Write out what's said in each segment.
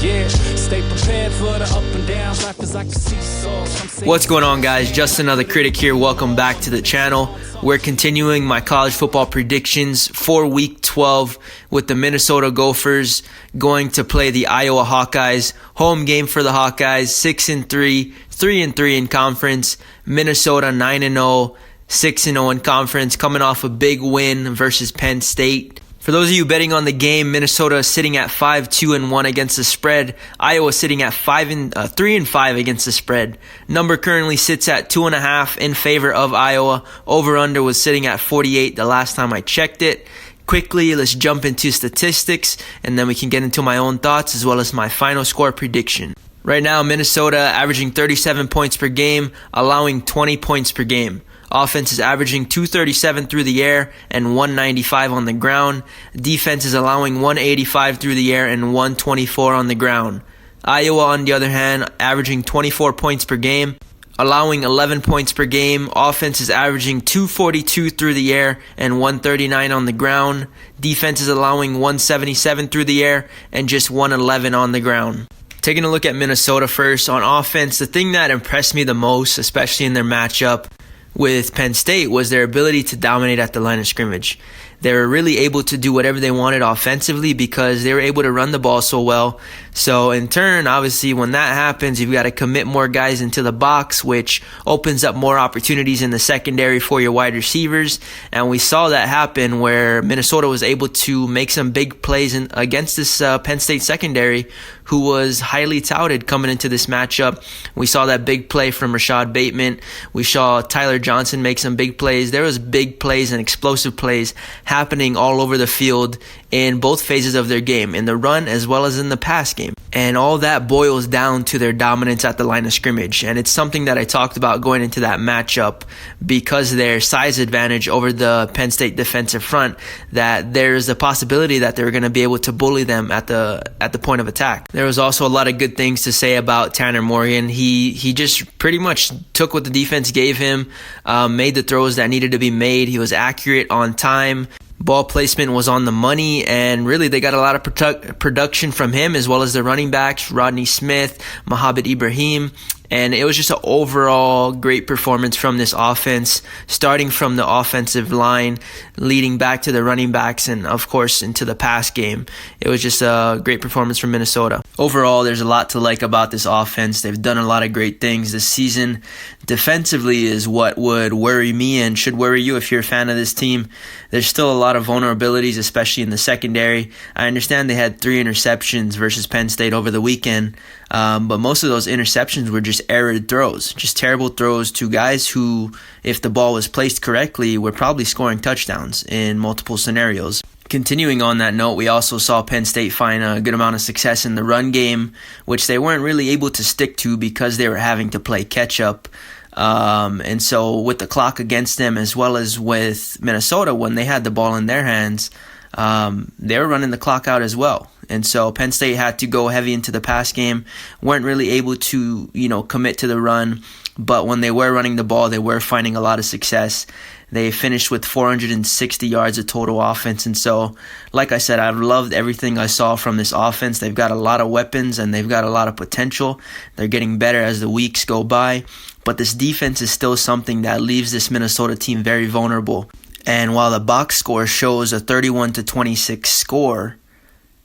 Yeah, stay prepared for the up and downs. Life is like a seesaw. What's going on, guys? Just another critic here. Welcome back to the channel. We're continuing my college football predictions for week 12 with the Minnesota Gophers going to play the Iowa Hawkeyes. Home game for the Hawkeyes, 6-3, 3-3 in conference. Minnesota 9-0, 6-0 in conference, coming off a big win versus Penn State. For those of you betting on the game, Minnesota is sitting at 5-2-1 against the spread. Iowa sitting at 3-5 against the spread. Number currently sits at 2.5 in favor of Iowa. Over/under was sitting at 48 the last time I checked it. Quickly, let's jump into statistics, and then we can get into my own thoughts as well as my final score prediction. Right now, Minnesota averaging 37 points per game, allowing 20 points per game. Offense is averaging 237 through the air and 195 on the ground. Defense is allowing 185 through the air and 124 on the ground. Iowa, on the other hand, averaging 24 points per game, allowing 11 points per game. Offense is averaging 242 through the air and 139 on the ground. Defense is allowing 177 through the air and just 111 on the ground. Taking a look at Minnesota first, on offense, the thing that impressed me the most, especially in their matchup with Penn State, was their ability to dominate at the line of scrimmage. They were really able to do whatever they wanted offensively because they were able to run the ball so well. So in turn, obviously, when that happens, you've got to commit more guys into the box, which opens up more opportunities in the secondary for your wide receivers. And we saw that happen where Minnesota was able to make some big plays against this Penn State secondary, who was highly touted coming into this matchup. We saw that big play from Rashad Bateman. We saw Tyler Johnson make some big plays. There was big plays and explosive plays happening all over the field in both phases of their game, in the run as well as in the pass game. And all that boils down to their dominance at the line of scrimmage. And it's something that I talked about going into that matchup because their size advantage over the Penn State defensive front, that there's a possibility that they're going to be able to bully them at the point of attack. There was also a lot of good things to say about Tanner Morgan. He just pretty much took what the defense gave him, made the throws that needed to be made. He was accurate on time. Ball placement was on the money, and really they got a lot of production from him, as well as the running backs, Rodney Smith, Mohamed Ibrahim. And it was just an overall great performance from this offense, starting from the offensive line, leading back to the running backs, and of course into the pass game. It was just a great performance from Minnesota. Overall, there's a lot to like about this offense. They've done a lot of great things this season. Defensively is what would worry me and should worry you if you're a fan of this team. There's still a lot of vulnerabilities, especially in the secondary. I understand they had 3 interceptions versus Penn State over the weekend, but most of those interceptions were just error throws, just terrible throws to guys who, if the ball was placed correctly, were probably scoring touchdowns in multiple scenarios. Continuing on that note, we also saw Penn State find a good amount of success in the run game, which they weren't really able to stick to because they were having to play catch up. And so with the clock against them, as well as with Minnesota, when they had the ball in their hands, they were running the clock out as well. And so Penn State had to go heavy into the pass game, weren't really able to, commit to the run. But when they were running the ball, they were finding a lot of success. They finished with 460 yards of total offense. And so, like I said, I've loved everything I saw from this offense. They've got a lot of weapons and they've got a lot of potential. They're getting better as the weeks go by. But this defense is still something that leaves this Minnesota team very vulnerable. And while the box score shows a 31-26 score,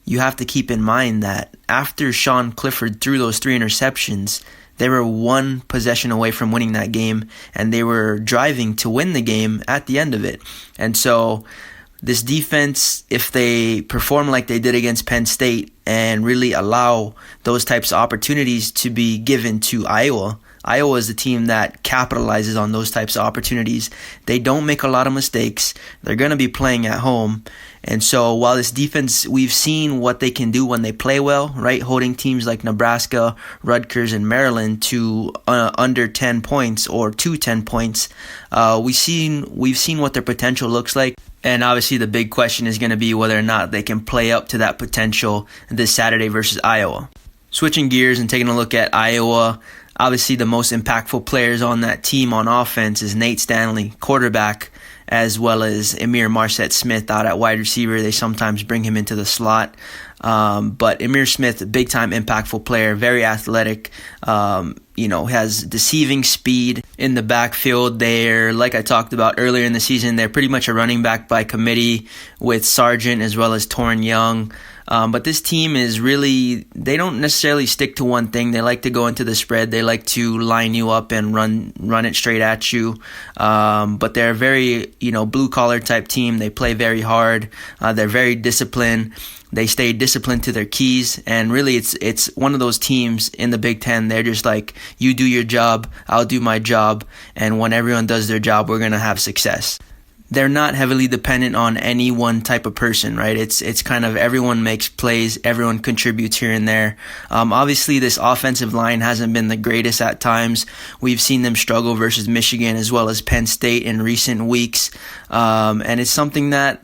you have to keep in mind that after Sean Clifford threw those 3 interceptions, they were 1 possession away from winning that game, and they were driving to win the game at the end of it. And so this defense, if they perform like they did against Penn State and really allow those types of opportunities to be given to Iowa is the team that capitalizes on those types of opportunities. They don't make a lot of mistakes. They're going to be playing at home. And so while this defense, we've seen what they can do when they play well, right? Holding teams like Nebraska, Rutgers, and Maryland to under 10 points or to 10 points. We've seen what their potential looks like. And obviously the big question is going to be whether or not they can play up to that potential this Saturday versus Iowa. Switching gears and taking a look at Iowa, obviously the most impactful players on that team on offense is Nate Stanley, quarterback, as well as Amir Marset-Smith out at wide receiver. They sometimes bring him into the slot. But Amir Smith, big time impactful player, very athletic, has deceiving speed in the backfield. They're, like I talked about earlier in the season, they're pretty much a running back by committee with Sargent as well as Torrin Young. But this team is really, they don't necessarily stick to one thing. They like to go into the spread. They like to line you up and run it straight at you. But they're a very, blue collar type team. They play very hard. They're very disciplined. They stay disciplined to their keys, and really it's one of those teams in the Big Ten. They're just like, you do your job, I'll do my job, and when everyone does their job, we're going to have success. They're not heavily dependent on any one type of person, right? It's kind of everyone makes plays, everyone contributes here and there. Obviously, this offensive line hasn't been the greatest at times. We've seen them struggle versus Michigan as well as Penn State in recent weeks, and it's something that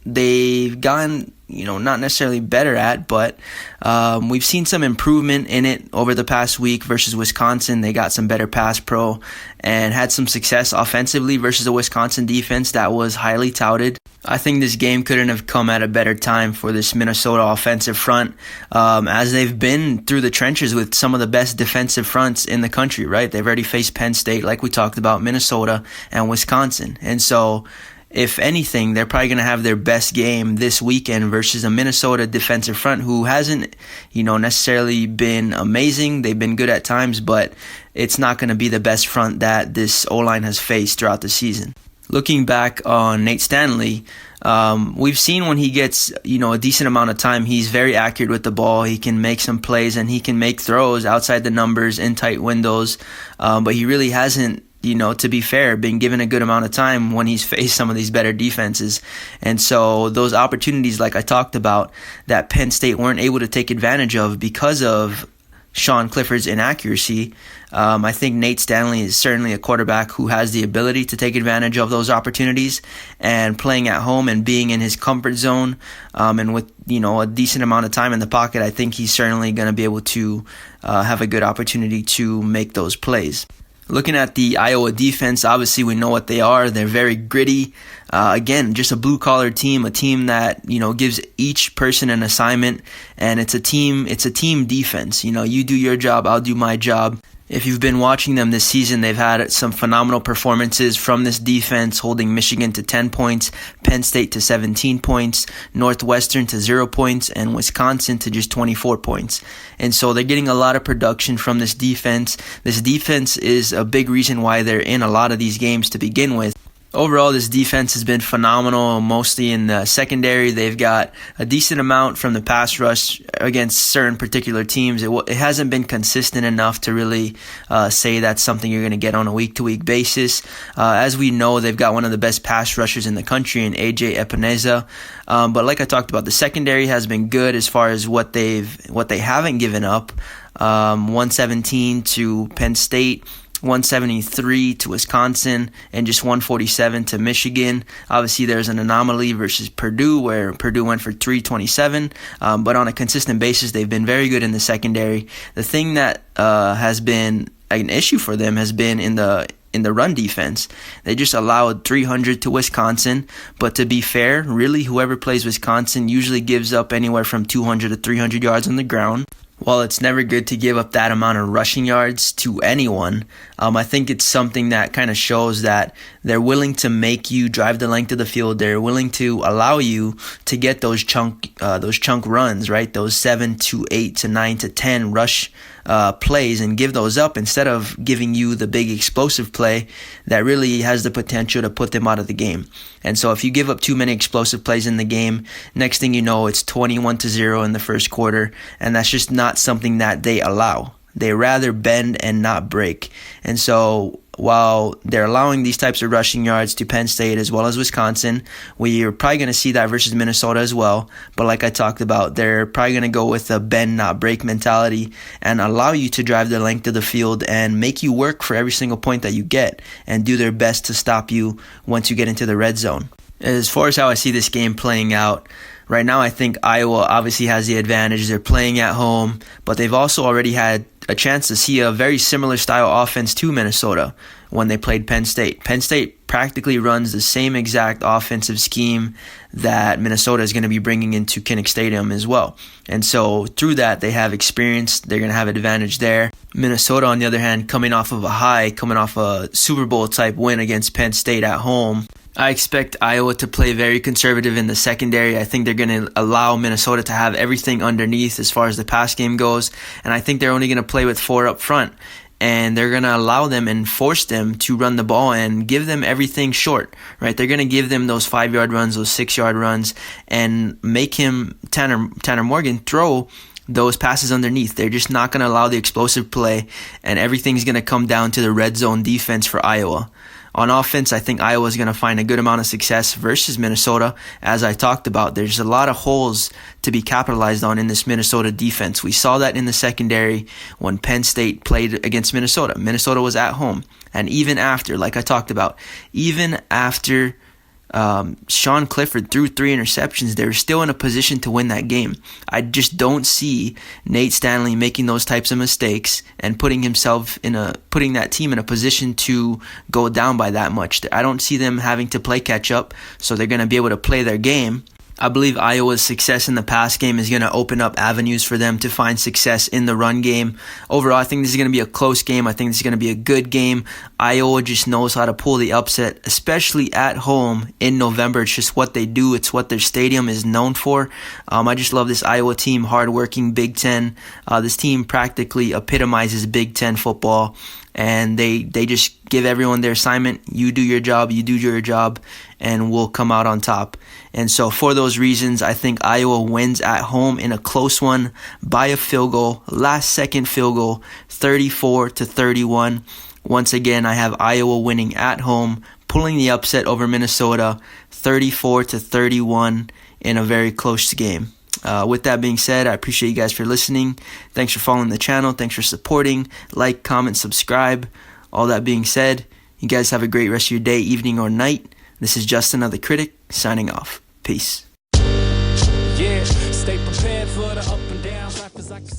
they've gotten not necessarily better at, but we've seen some improvement in it over the past week versus Wisconsin. They got some better pass pro and had some success offensively versus a Wisconsin defense that was highly touted. I think this game couldn't have come at a better time for this Minnesota offensive front, as they've been through the trenches with some of the best defensive fronts in the country, right? They've already faced Penn State, like we talked about, Minnesota, and Wisconsin. And so, if anything, they're probably going to have their best game this weekend versus a Minnesota defensive front who hasn't, necessarily been amazing. They've been good at times, but it's not going to be the best front that this O-line has faced throughout the season. Looking back on Nate Stanley, we've seen when he gets, a decent amount of time, he's very accurate with the ball. He can make some plays and he can make throws outside the numbers in tight windows, but he really hasn't, to be fair, been given a good amount of time when he's faced some of these better defenses. And so those opportunities, like I talked about, that Penn State weren't able to take advantage of because of Sean Clifford's inaccuracy, I think Nate Stanley is certainly a quarterback who has the ability to take advantage of those opportunities, and playing at home and being in his comfort zone, and with a decent amount of time in the pocket, I think he's certainly going to be able to have a good opportunity to make those plays. Looking at the Iowa defense, obviously we know what they are. They're very gritty. Again, just a blue-collar team, a team that, gives each person an assignment, and it's a team defense. You do your job, I'll do my job. If you've been watching them this season, they've had some phenomenal performances from this defense, holding Michigan to 10 points, Penn State to 17 points, Northwestern to 0 points, and Wisconsin to just 24 points. And so they're getting a lot of production from this defense. This defense is a big reason why they're in a lot of these games to begin with. Overall, this defense has been phenomenal, mostly in the secondary. They've got a decent amount from the pass rush against certain particular teams. It hasn't been consistent enough to really say that's something you're going to get on a week-to-week basis. As we know, they've got one of the best pass rushers in the country in A.J. Epineza. But like I talked about, the secondary has been good as far as what they haven't given up. 117 to Penn State, 173 to Wisconsin, and just 147 to Michigan. Obviously, there's an anomaly versus Purdue, where Purdue went for 327, but on a consistent basis, they've been very good in the secondary. The thing that has been an issue for them has been in the run defense. They just allowed 300 to Wisconsin, but to be fair, really whoever plays Wisconsin usually gives up anywhere from 200 to 300 yards on the ground. While it's never good to give up that amount of rushing yards to anyone, I think it's something that kind of shows that they're willing to make you drive the length of the field. They're willing to allow you to get those chunk runs, right? Those 7 to 8 to 9 to 10 rush plays, and give those up instead of giving you the big explosive play that really has the potential to put them out of the game. And so if you give up too many explosive plays in the game, next thing you know, it's 21-0 in the first quarter, and that's just not something that they allow. They rather bend and not break. And so while they're allowing these types of rushing yards to Penn State as well as Wisconsin, we're probably going to see that versus Minnesota as well. But like I talked about, they're probably going to go with a bend, not break mentality and allow you to drive the length of the field and make you work for every single point that you get and do their best to stop you once you get into the red zone. As far as how I see this game playing out, right now I think Iowa obviously has the advantage. They're playing at home, but they've also already had a chance to see a very similar style offense to Minnesota when they played Penn State. Penn State practically runs the same exact offensive scheme that Minnesota is going to be bringing into Kinnick Stadium as well. And so through that, they have experience. They're going to have an advantage there. Minnesota, on the other hand, coming off a Super Bowl type win against Penn State at home, I expect Iowa to play very conservative in the secondary. I think they're going to allow Minnesota to have everything underneath as far as the pass game goes. And I think they're only going to play with 4 up front. And they're going to allow them and force them to run the ball and give them everything short, right? They're going to give them those 5-yard runs, those 6-yard runs, and make Tanner Morgan throw those passes underneath. They're just not going to allow the explosive play, and everything's going to come down to the red zone defense for Iowa. On offense, I think Iowa is going to find a good amount of success versus Minnesota. As I talked about, there's a lot of holes to be capitalized on in this Minnesota defense. We saw that in the secondary when Penn State played against Minnesota. Minnesota was at home. And even after, like I talked about, even after Sean Clifford threw 3 interceptions, they were still in a position to win that game. I just don't see Nate Stanley making those types of mistakes and putting that team in a position to go down by that much. I don't see them having to play catch up, so they're going to be able to play their game. I believe Iowa's success in the pass game is going to open up avenues for them to find success in the run game. Overall, I think this is going to be a close game. I think this is going to be a good game. Iowa just knows how to pull the upset, especially at home in November. It's just what they do. It's what their stadium is known for. I just love this Iowa team, hardworking Big Ten. This team practically epitomizes Big Ten football. And they just give everyone their assignment. You do your job, and we'll come out on top. And so for those reasons, I think Iowa wins at home in a close one by a field goal, last-second field goal, 34-31. Once again, I have Iowa winning at home, pulling the upset over Minnesota, 34-31 in a very close game. With that being said, I appreciate you guys for listening. Thanks for following the channel. Thanks for supporting. Like, comment, subscribe. All that being said, you guys have a great rest of your day, evening, or night. This is Justin, the Critic, signing off. Peace. Yeah, stay prepared for the up and downs. Life is like a